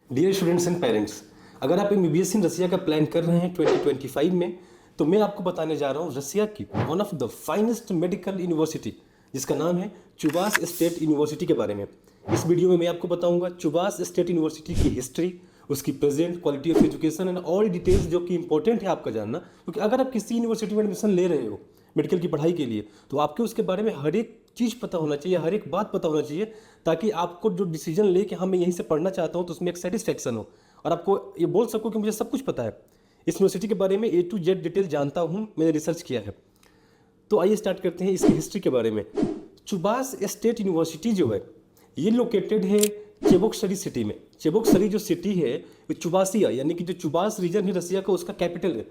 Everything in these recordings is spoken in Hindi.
डियर स्टूडेंट्स एंड पेरेंट्स, अगर आप एमबीबीएस इन रसिया का प्लान कर रहे हैं 2025 में, तो मैं आपको बताने जा रहा हूँ रसिया की one of the finest medical university जिसका नाम है चुबास स्टेट यूनिवर्सिटी के बारे में। इस वीडियो में मैं आपको बताऊंगा चुबास स्टेट यूनिवर्सिटी की हिस्ट्री, उसकी present quality of education and all details जो कि इंपॉर्टेंट है आपका जानना, क्योंकि अगर आप किसी यूनिवर्सिटी में एडमिशन ले रहे हो मेडिकल की पढ़ाई के लिए, तो आपको उसके बारे में हर एक चीज़ पता होना चाहिए, हर एक बात पता होना चाहिए, ताकि आपको जो डिसीजन ले कि हाँ मैं यहीं से पढ़ना चाहता हूँ तो उसमें एक सेटिस्फेक्शन हो और आपको ये बोल सको कि मुझे सब कुछ पता है। इस यूनिवर्सिटी के बारे में A to Z डिटेल जानता हूँ, मैंने रिसर्च किया है। तो आइए स्टार्ट करते हैं इसकी हिस्ट्री के बारे में। चुबास स्टेट यूनिवर्सिटी जो है ये लोकेटेड है चेबोक्सरी सिटी में। चेबोक्सरी जो सिटी है वो चुबासिया यानी कि जो चुबास रीजन है रसिया का, उसका कैपिटल है।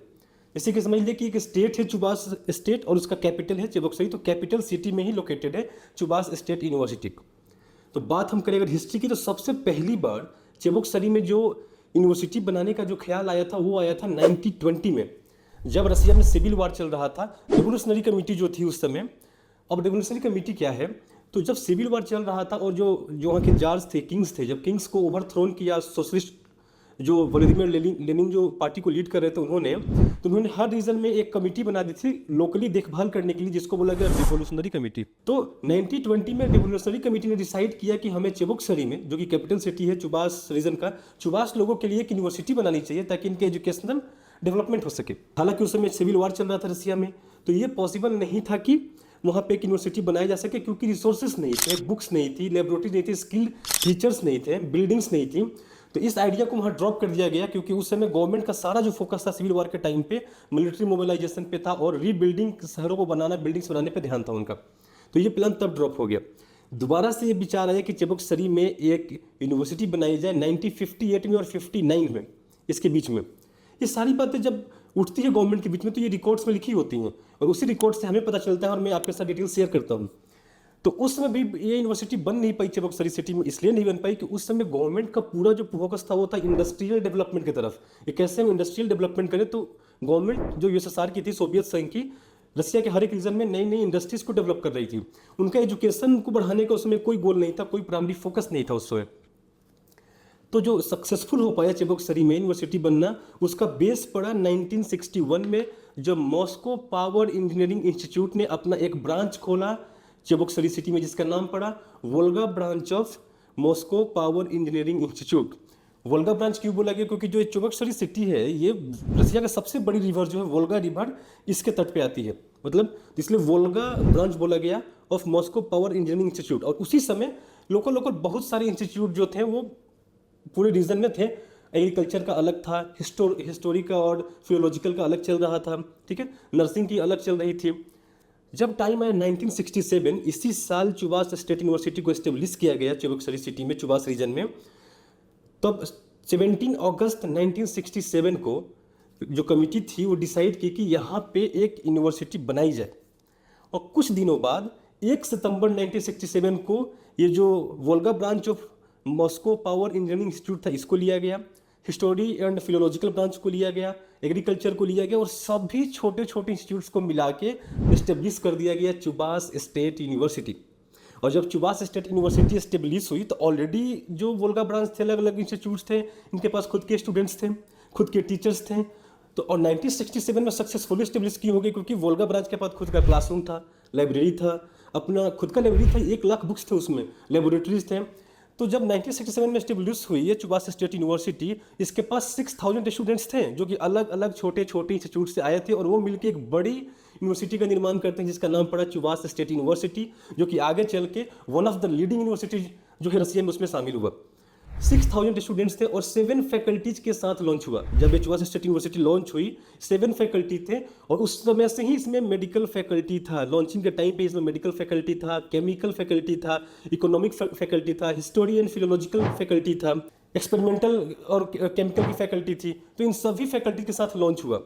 जैसे कि समझ लीजिए कि एक स्टेट है चुबास स्टेट और उसका कैपिटल है चेबोक्सरी, तो कैपिटल सिटी में ही लोकेटेड है चुबास स्टेट यूनिवर्सिटी। तो बात हम करें अगर हिस्ट्री की, तो सबसे पहली बार चेबोक्सरी में जो यूनिवर्सिटी बनाने का जो ख्याल आया था वो आया था 1920 में, जब रसिया में सिविल वार चल रहा था। रेवोल्यूशनरी कमेटी जो थी उस समय, अब रेवोल्यूशनरी कमेटी क्या है, तो जब सिविल वार चल रहा था और जो जो वहाँ के जार्ज थे, किंग्स थे, जब किंग्स को ओवरथ्रोन किया सोशलिस्ट जो व्लादिमीर लेनिन जो पार्टी को लीड कर रहे थे उन्होंने हर रीजन में एक कमेटी बना दी थी लोकली देखभाल करने के लिए, जिसको बोला गया रिवोल्यूशनरी कमेटी। तो 1920 में रिवोल्यूशनरी कमेटी ने डिसाइड किया कि हमें चेबोक्सरी में, जो कि कैपिटल सिटी है चुबास रीजन का, चुबास लोगों के लिए एक यूनिवर्सिटी बनानी चाहिए ताकि इनके एजुकेशनल डेवलपमेंट हो सके। हालांकि उस समय सिविल वार चल रहा था रसिया में, तो ये पॉसिबल नहीं था कि वहाँ पे एक यूनिवर्सिटी बनाई जा सके, क्योंकि रिसोर्सेज नहीं थे, बुक्स नहीं थी, लेबोरेटरी नहीं थी, स्किल्ड टीचर्स नहीं थे, बिल्डिंग्स नहीं थी। तो इस आइडिया को वहाँ ड्रॉप कर दिया गया, क्योंकि उस समय गवर्नमेंट का सारा जो फोकस था सिविल वार के टाइम पे मिलिट्री मोबिलाइजेशन पे था और रीबिल्डिंग, शहरों को बनाना, बिल्डिंग्स बनाने पे ध्यान था उनका। तो ये प्लान तब ड्रॉप हो गया। दोबारा से ये विचार आया कि चेबोक्सरी में एक यूनिवर्सिटी बनाई जाए 1958 में और 59 में, इसके बीच में। ये सारी बातें जब उठती है गवर्नमेंट के बीच में तो ये रिकॉर्ड्स में लिखी होती हैं और उसी रिकॉर्ड से हमें पता चलता है और मैं आपके साथ डिटेल शेयर करता हूँ। तो उस समय भी ये यूनिवर्सिटी बन नहीं पाई चेबोक्सरी सिटी में, इसलिए नहीं बन पाई कि उस समय गवर्नमेंट का पूरा जो फोकस था वो था इंडस्ट्रियल डेवलपमेंट की तरफ। ये कैसे हम इंडस्ट्रियल डेवलपमेंट करें, तो गवर्नमेंट जो यूएसएसआर की थी, सोवियत संघ की, रसिया के हर एक रीजन में नई नई इंडस्ट्रीज को डेवलप कर रही थी। उनका एजुकेशन को बढ़ाने का उसमें कोई गोल नहीं था, कोई प्राइमरी फोकस नहीं था उस समय। तो जो सक्सेसफुल हो पाया चेबोक्सरी में यूनिवर्सिटी बनना, उसका बेस पड़ा 1961 में, जब मॉस्को पावर इंजीनियरिंग इंस्टीट्यूट ने अपना एक ब्रांच खोला चेबोक्सरी सिटी में, जिसका नाम पड़ा Volga branch of Moscow power engineering institute. Volga branch क्यों बोला गया, क्योंकि जो ये चेबोक्सरी सिटी है ये रसिया का सबसे बड़ी रिवर जो है वोल्गा रिवर, इसके तट पे आती है, मतलब इसलिए वोल्गा ब्रांच बोला गया of Moscow power engineering institute. और उसी समय लोकल लोकल बहुत सारे इंस्टीट्यूट जो थे वो पूरे रीजन में थे। एग्रीकल्चर का अलग था, हिस्टोरी का और फिलोलॉजिकल का अलग चल रहा था, ठीक है, नर्सिंग की अलग चल रही थी। जब टाइम आया 1967, इसी साल चुबास स्टेट यूनिवर्सिटी को एस्टेब्लिश किया गया चेबोक्सरी सिटी में, चुबास रीजन में। तब 17 अगस्त 1967 को जो कमिटी थी वो डिसाइड की कि यहाँ पे एक यूनिवर्सिटी बनाई जाए। और कुछ दिनों बाद 1 सितंबर 1967 को ये जो Volga branch of Moscow power engineering institute था इसको लिया गया, हिस्टोरी एंड फिलोलॉजिकल ब्रांच को लिया गया, एग्रीकल्चर को लिया गया, और सभी छोटे छोटे इंस्टीट्यूट्स को मिला के इस्टेब्लिश कर दिया गया चुबास स्टेट यूनिवर्सिटी। और जब चुबास स्टेट यूनिवर्सिटी इस्टेब्लिश हुई तो ऑलरेडी जो वोल्गा ब्रांच थे, अलग अलग इंस्टीट्यूट्स थे, इनके पास खुद के स्टूडेंट्स थे, खुद के टीचर्स थे। तो और 1967 में सक्सेसफुली इस्टेब्लिश की हो गई, क्योंकि वोल्गा ब्रांच के पास खुद का क्लासरूम था, लाइब्रेरी था, अपना खुद का लाइब्रेरी था, 1 लाख बुक्स थे उसमें, लेबोरेटरीज थे। तो जब 1967 में एस्टेब्लिश हुई है चुबास स्टेट यूनिवर्सिटी, इसके पास 6000 स्टूडेंट्स थे जो कि अलग अलग छोटे छोटे इंस्टीट्यूट से आए थे, और वो मिलकर एक बड़ी यूनिवर्सिटी का निर्माण करते हैं जिसका नाम पड़ा चुबास स्टेट यूनिवर्सिटी, जो कि आगे चल के one of the leading university जो है रसिया में उसमें शामिल हुआ। 6000 स्टूडेंट्स थे और 7 फैकल्टीज के साथ लॉन्च हुआ। जब चुबास स्टेट यूनिवर्सिटी लॉन्च हुई 7 फैकल्टी थे, और उस समय से ही इसमें मेडिकल फैकल्टी था। लॉन्चिंग के टाइम पे इसमें मेडिकल फैकल्टी था, केमिकल फैकल्टी था, इकोनॉमिक फैकल्टी था, हिस्टोरी एंड फिलोलॉजिकल फैकल्टी था, एक्सपेरिमेंटल और केमिकल की फैकल्टी थी। तो इन सभी फैकल्टी के साथ लॉन्च हुआ।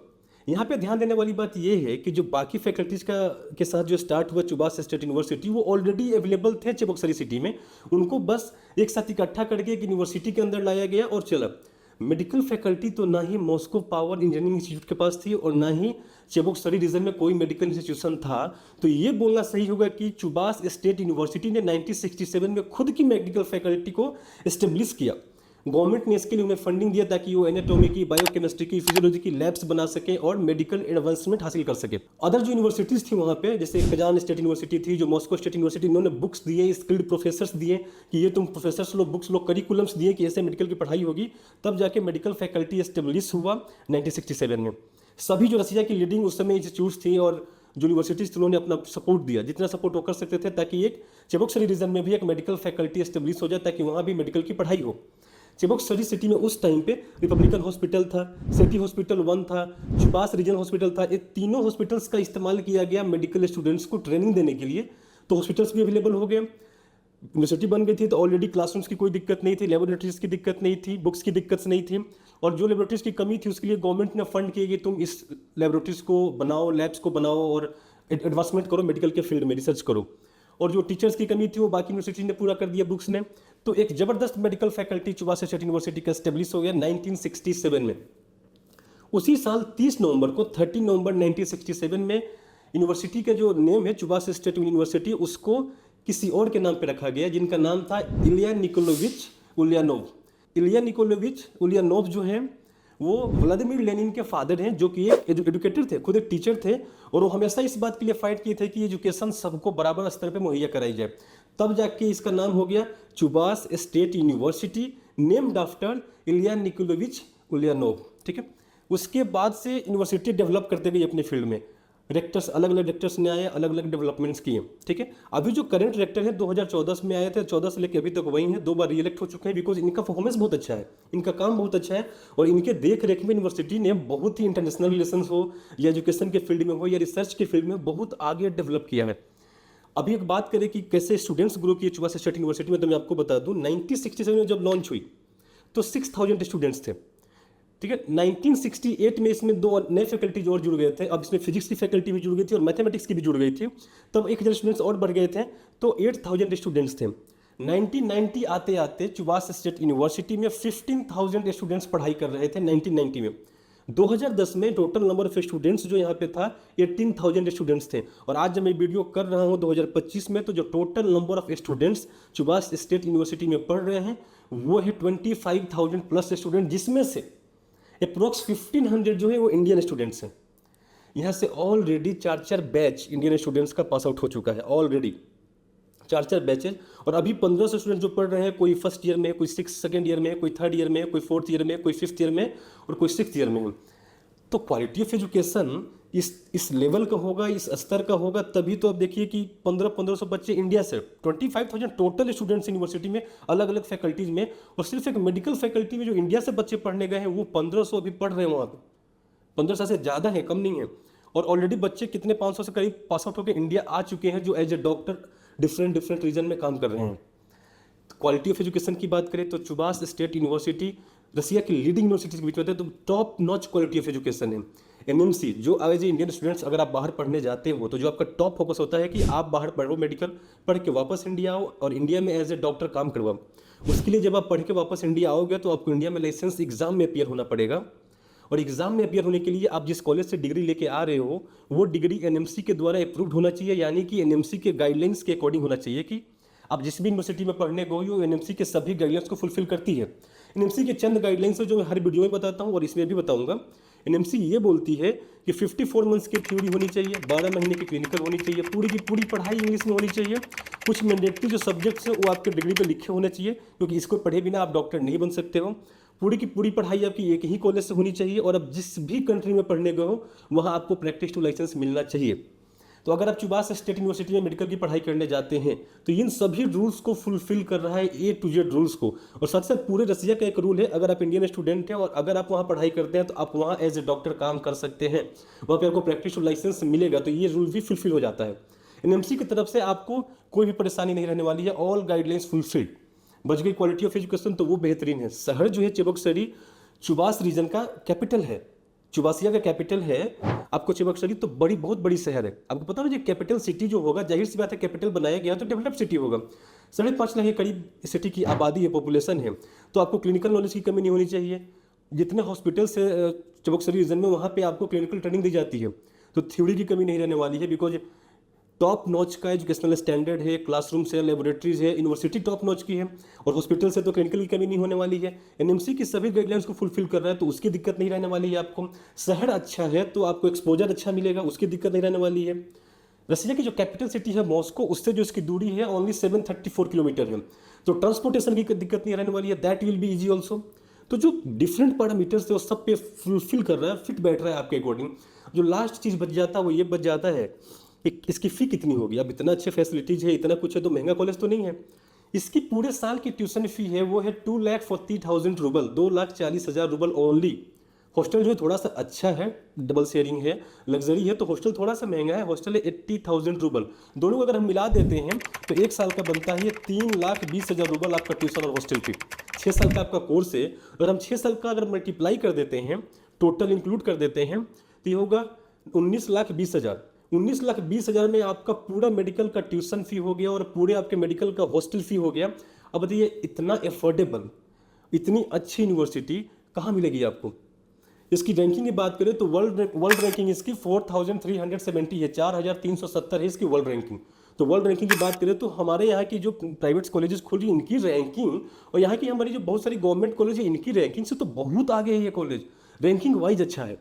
यहाँ पे ध्यान देने वाली बात यह है कि जो बाकी फैकल्टीज के साथ जो स्टार्ट हुआ चुबास स्टेट यूनिवर्सिटी, वो ऑलरेडी अवेलेबल थे चेबोक्सरी सिटी में, उनको बस एक साथ इकट्ठा करके एक यूनिवर्सिटी के अंदर लाया गया और चला। मेडिकल फैकल्टी तो ना ही मॉस्को पावर इंजीनियरिंग इंस्टीट्यूट के पास थी और ना ही चेबोक्सरी रीजन में कोई मेडिकल इंस्टीट्यूशन था। तो ये बोलना सही होगा कि चुबास स्टेट यूनिवर्सिटी ने 1967 में खुद की मेडिकल फैकल्टी को एस्टेब्लिश किया, गवर्नमेंट ने इसके लिए उन्हें फंडिंग दिया ताकि वो एनाटॉमी की, बायोकेमिस्ट्री की, फिजियोलॉजी की लैब्स बना सके और मेडिकल एडवांसमेंट हासिल कर सके। अदर जो यूनिवर्सिटीज़ थी वहाँ पे, जैसे कजान स्टेट यूनिवर्सिटी थी, जो मॉस्को स्टेट यूनिवर्सिटी, इन्होंने बुक्स दिए, स्किल्ड प्रोफेसर्स दिए कि ये तुम प्रोफेसर्स लोग बुक्स लो, करिकुलम्स दिए कि ऐसे मेडिकल की पढ़ाई होगी। तब जाके मेडिकल फैकल्टी एस्टेब्लिश हुआ 1967 में। सभी जो रसिया की लीडिंग उस समय इंस्टीट्यूट्स थी और जो यूनिवर्सिटीज थी, उन्होंने अपना सपोर्ट दिया, जितना सपोर्ट वो कर सकते थे, ताकि एक चेबोक्सरी रीजन में भी एक मेडिकल फैकल्टी एस्टेब्लिश हो जाए, ताकि वहाँ भी मेडिकल की पढ़ाई हो। चेबोक्सरी सिटी में उस टाइम पे रिपब्लिकन हॉस्पिटल था, सिटी हॉस्पिटल 1 था, चुबास रीजनल हॉस्पिटल था। ये तीनों हॉस्पिटल्स का इस्तेमाल किया गया मेडिकल स्टूडेंट्स को ट्रेनिंग देने के लिए। तो हॉस्पिटल्स भी अवेलेबल हो गए, यूनिवर्सिटी बन गई थी, तो ऑलरेडी क्लासरूम्स की कोई दिक्कत नहीं थी, लेबोरेटरीज की दिक्कत नहीं थी, बुक्स की दिक्कत नहीं थी। और जो लेबोरेटरीज की कमी थी उसके लिए गवर्नमेंट ने फंड किया कि तुम इस लेबोरेटरीज को बनाओ, लैब्स को बनाओ और एडवांसमेंट करो, मेडिकल के फील्ड में रिसर्च करो। और जो टीचर्स की कमी थी वो बाकी यूनिवर्सिटी ने पूरा कर दिया बुक्स ने। तो एक जबरदस्त मेडिकल फैकल्टी चुबास स्टेट यूनिवर्सिटी का एस्टेब्लिश हो गया 1967 में। उसी साल 30 नवंबर को 30 नवंबर 1967 में यूनिवर्सिटी का जो नेम है चुबास स्टेट यूनिवर्सिटी, उसको किसी और के नाम पे रखा गया, जिनका नाम था इलिया निकोलोविच उलियानोव। इलिया निकोलोविच उलियानोव जो है वो व्लादिमीर लेनिन के फादर हैं, जो कि एक एजुकेटर थे, खुद एक टीचर थे। और वो हमेशा इस बात के लिए फाइट किए थे कि एजुकेशन सबको बराबर स्तर पे मुहैया कराई जाए। तब जाके इसका नाम हो गया चुबास स्टेट यूनिवर्सिटी, नेम्ड आफ्टर इलिया निकोलोविच उलियानोव। ठीक है, उसके बाद से यूनिवर्सिटी डेवलप करते गई अपने फील्ड में। रेक्टर्स अलग अलग रेक्टर्स ने आए, अलग अलग डेवलपमेंट्स किए। ठीक है, अभी जो करंट रेक्टर है 2014 में आए थे, 14 से लेकर अभी तक वही है, 2 बार रीइलेक्ट हो चुके हैं, बिकॉज इनका परफॉर्मेंस बहुत अच्छा है, इनका काम बहुत अच्छा है। और इनके देख रेख में यूनिवर्सिटी ने बहुत ही इंटरनेशनल रिलेशन हो या एजुकेशन के फील्ड में हो या रिसर्च के फील्ड में बहुत आगे डेवलप किया है। अभी एक बात करें कि कैसे स्टूडेंट्स ग्रो किए चुबास स्टेट यूनिवर्सिटी में, तो मैं आपको बता दूं 1967 में जब लॉन्च हुई तो 6000 स्टूडेंट्स थे। ठीक है, 1968 में इसमें 2 नए फैकल्टीज और जुड़ गए थे। अब इसमें फिजिक्स की फैकल्टी भी जुड़ गई थी और मैथमेटिक्स की भी जुड़ गई थी। तब 1000 स्टूडेंट्स और बढ़ गए थे, तो 8000 स्टूडेंट्स थे। 1990 आते आते चुबास स्टेट यूनिवर्सिटी में 15,000 स्टूडेंट्स पढ़ाई कर रहे थे 1990 में। 2010 में टोटल नंबर ऑफ स्टूडेंट्स जो यहाँ पे था 18,000 स्टूडेंट्स थे। और आज जब मैं वीडियो कर रहा हूँ 2025 में, तो जो टोटल नंबर ऑफ स्टूडेंट्स चुबास स्टेट यूनिवर्सिटी में पढ़ रहे हैं वो है 25,000 प्लस स्टूडेंट, जिसमें से अप्रोक्स 1500 जो है वो इंडियन स्टूडेंट्स हैं। यहाँ से ऑलरेडी 4 बैच इंडियन स्टूडेंट्स का पास आउट हो चुका है, ऑलरेडी 4 बैचेज। और अभी 1500 स्टूडेंट जो पढ़ रहे हैं, कोई फर्स्ट ईयर में, कोई सेकंड ईयर में, कोई थर्ड ईयर में, कोई फोर्थ ईयर में, कोई फिफ्थ ईयर में और कोई सिक्स्थ ईयर में। तो क्वालिटी ऑफ एजुकेशन इस लेवल का होगा, इस स्तर का होगा, तभी तो अब देखिए कि 1500 बच्चे इंडिया से, 25,000 टोटल स्टूडेंट्स यूनिवर्सिटी में अलग अलग फैकल्टीज में। और सिर्फ एक मेडिकल फैकल्टी में जो इंडिया से बच्चे पढ़ने गए हैं वो 1500 अभी पढ़ रहे हैं वहाँ पर। 1500 से ज़्यादा है, कम नहीं है। और ऑलरेडी बच्चे कितने 500 से करीब पास आउट होकर इंडिया आ चुके हैं, जो as a doctor different region में काम कर रहे हैं। क्वालिटी ऑफ एजुकेशन की बात करें तो चुबास स्टेट यूनिवर्सिटी रसिया की लीडिंग यूनिवर्सिटीज के बीच में होता है, तो top notch quality of education है। एमएमसी जो एज ए इंडियन स्टूडेंट्स अगर आप बाहर पढ़ने जाते हो, तो जो आपका टॉप फोकस होता है कि आप बाहर पढ़ो, मेडिकल पढ़ के वापस इंडिया आओ और इंडिया में एज ए डॉक्टर काम करवाओ। उसके लिए जब आप पढ़ के वापस इंडिया आओगे तो आपको इंडिया में लाइसेंस एग्जाम में अपियर होना पड़ेगा। और एग्जाम में अपियर होने के लिए आप जिस कॉलेज से डिग्री लेके आ रहे हो वो डिग्री एनएमसी के द्वारा अप्रूव्ड होना चाहिए, यानी कि एनएमसी के गाइडलाइंस के अकॉर्डिंग होना चाहिए कि आप जिस भी यूनिवर्सिटी में पढ़ने गए हो एनएमसी के सभी गाइडलाइंस को फुलफिल करती है। एनएमसी के चंद गाइडलाइंस है जो मैं हर वीडियो में बताता हूँ और इसमें भी बताऊंगा। एनएमसी ये बोलती है कि 54 मंथ्स की थ्योरी होनी चाहिए, 12 महीने की क्लिनिकल होनी चाहिए, पूरी की पूरी पढ़ाई इंग्लिश में होनी चाहिए। कुछ मैंडेटरी जो सब्जेक्ट्स हैं वो आपके डिग्री पे लिखे होने चाहिए, क्योंकि इसको पढ़े बिना आप डॉक्टर नहीं बन सकते हो। पूरी की पूरी पढ़ाई आपकी एक ही कॉलेज से होनी चाहिए और अब जिस भी कंट्री में पढ़ने गए हो वहाँ आपको प्रैक्टिस टू लाइसेंस मिलना चाहिए। तो अगर आप चुबास स्टेट यूनिवर्सिटी में मेडिकल की पढ़ाई करने जाते हैं तो इन सभी रूल्स को फुलफिल कर रहा है, A to Z रूल्स को। और साथ साथ पूरे रसिया का एक रूल है, अगर आप इंडियन स्टूडेंट हैं और अगर आप वहाँ पढ़ाई करते हैं तो आप वहाँ एज ए डॉक्टर काम कर सकते हैं, वहाँ पे आपको प्रैक्टिस टू लाइसेंस मिलेगा। तो ये रूल भी फुलफिल हो जाता है। एनएमसी की तरफ से आपको कोई भी परेशानी नहीं रहने वाली है, ऑल गाइडलाइंस फुलफिल्ड। बच गई क्वालिटी ऑफ एजुकेशन, तो वो बेहतरीन है। शहर जो है चेबोक्सरी चुबास रीजन का कैपिटल है, चुबासिया का कैपिटल है। आपको चेबोक्सरी तो बहुत बड़ी शहर है। आपको पता है, कैपिटल सिटी जो होगा, जाहिर सी बात है कैपिटल बनाया गया तो डेवलप सिटी होगा। 5.5 लाख के करीब सिटी की आबादी है, पॉपुलेशन है, तो आपको क्लिनिकल नॉलेज की कमी नहीं होनी चाहिए। जितने हॉस्पिटल्स है चेबोक्सरी रीजन में वहाँ पे आपको क्लिनिकल ट्रेनिंग दी जाती है, तो थ्योरी की कमी नहीं रहने वाली है। बिकॉज टॉप नॉच का एजुकेशनल स्टैंडर्ड है, क्लासरूम्स है, लेबोरेटरीज है, यूनिवर्सिटी टॉप नॉच की है, और हॉस्पिटल से तो क्लिनिकल की कमी नहीं होने वाली है। एनएमसी की सभी गाइडलाइंस को फुलफिल कर रहा है, तो उसकी दिक्कत नहीं रहने वाली है आपको। शहर अच्छा है तो आपको एक्सपोजर अच्छा मिलेगा, उसकी दिक्कत नहीं रहने वाली है। रसिया की जो कैपिटल सिटी है मॉस्को, उससे जो इसकी दूरी है ओनली 734 किलोमीटर है, तो ट्रांसपोर्टेशन की दिक्कत नहीं रहने वाली है, that will be easy also. तो जो डिफरेंट पैरामीटर्स थे वो सब पे फुलफिल कर रहा है, फिट बैठ रहा है आपके अकॉर्डिंग। जो लास्ट चीज़ बच जाता है वो ये बच जाता है कि इसकी फ़ी कितनी होगी। अब इतना अच्छे फैसिलिटीज़ है, इतना कुछ है, तो महंगा कॉलेज तो नहीं है। इसकी पूरे साल की ट्यूशन फ़ी है वो है 2,40,000 रूबल, 2,40,000 रूबल ओनली। हॉस्टल जो है थोड़ा सा अच्छा है, डबल शेयरिंग है, लग्जरी है, तो हॉस्टल थोड़ा सा महंगा है। हॉस्टल है 80,000 रूबल। दोनों को अगर हम मिला देते हैं तो एक साल का बनता है 3,20,000 रूबल आपका ट्यूशन और हॉस्टल फी। 6 साल का आपका कोर्स है, अगर हम 6 साल का अगर मल्टीप्लाई कर देते हैं, टोटल इंक्लूड कर देते हैं, तो ये होगा 19,20,000। 19,20,000 में आपका पूरा मेडिकल का ट्यूशन फी हो गया और पूरे आपके मेडिकल का हॉस्टल फी हो गया। अब बताइए इतना अफोर्डेबल, इतनी अच्छी यूनिवर्सिटी कहाँ मिलेगी आपको। इसकी रैंकिंग की बात करें तो वर्ल्ड रैंकिंग इसकी 4,370 है, 4,370 है इसकी वर्ल्ड रैंकिंग। तो वर्ल्ड रैंकिंग की बात करें तो हमारे यहाँ की जो प्राइवेट कॉलेजेस खुल रही है इनकी रैंकिंग, और यहाँ की हमारी जो बहुत सारी गवर्नमेंट कॉलेज है इनकी रैंकिंग से तो बहुत आगे है ये कॉलेज। रैंकिंग वाइज अच्छा है,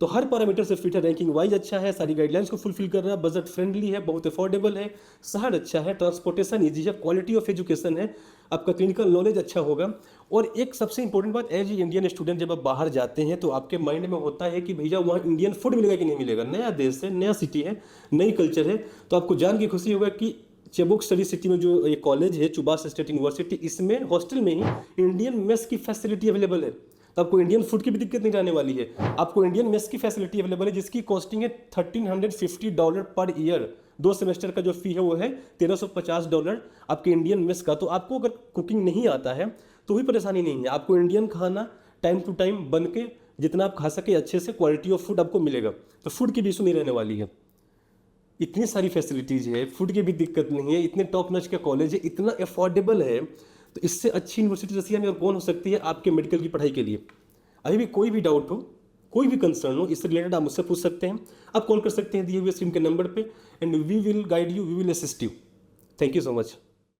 तो हर पैरामीटर से फिट है, रैंकिंग वाइज अच्छा है, सारी गाइडलाइंस को फुलफिल कर रहा है, बजट फ्रेंडली है, बहुत अफोर्डेबल है, शहर अच्छा है, ट्रांसपोर्टेशन ईजी है, क्वालिटी ऑफ एजुकेशन है, आपका क्लिनिकल नॉलेज अच्छा होगा। और एक सबसे इंपॉर्टेंट बात, एज ए इंडियन स्टूडेंट जब आप बाहर जाते हैं तो आपके माइंड में होता है कि भैया वहाँ इंडियन फूड मिलेगा कि नहीं मिलेगा। नया देश है, नया सिटी है, नई कल्चर है, तो आपको जान के खुशी होगा कि चेबुक स्टडी सिटी में जो ये कॉलेज है चुबास स्टेट यूनिवर्सिटी, इसमें हॉस्टल में ही इंडियन मेस की फैसिलिटी अवेलेबल है। तो आपको इंडियन फूड की भी दिक्कत नहीं रहने वाली है, आपको इंडियन मेस की फैसिलिटी अवेलेबल है जिसकी कॉस्टिंग है $1,350 पर ईयर। 2 सेमेस्टर का जो फी है वो है $1,350 आपके इंडियन मेस का। तो आपको अगर कुकिंग नहीं आता है तो भी परेशानी नहीं है, आपको इंडियन खाना टाइम टू टाइम बन के जितना आप खा सके अच्छे से क्वालिटी ऑफ फूड आपको मिलेगा, तो फूड की भी इशू नहीं रहने वाली है। इतनी सारी फैसिलिटीज़ है, फूड की भी दिक्कत नहीं है, इतने टॉप नॉच के कॉलेज है, इतना अफोर्डेबल है, तो इससे अच्छी यूनिवर्सिटी रसिया में और कौन हो सकती है आपके मेडिकल की पढ़ाई के लिए। अभी भी कोई भी डाउट हो, कोई भी कंसर्न हो, इससे रिलेटेड आप मुझसे पूछ सकते हैं। आप कॉल कर सकते हैं दिए हुए स्क्रीन के नंबर पे, and we will guide you, we will assist you. Thank you so much.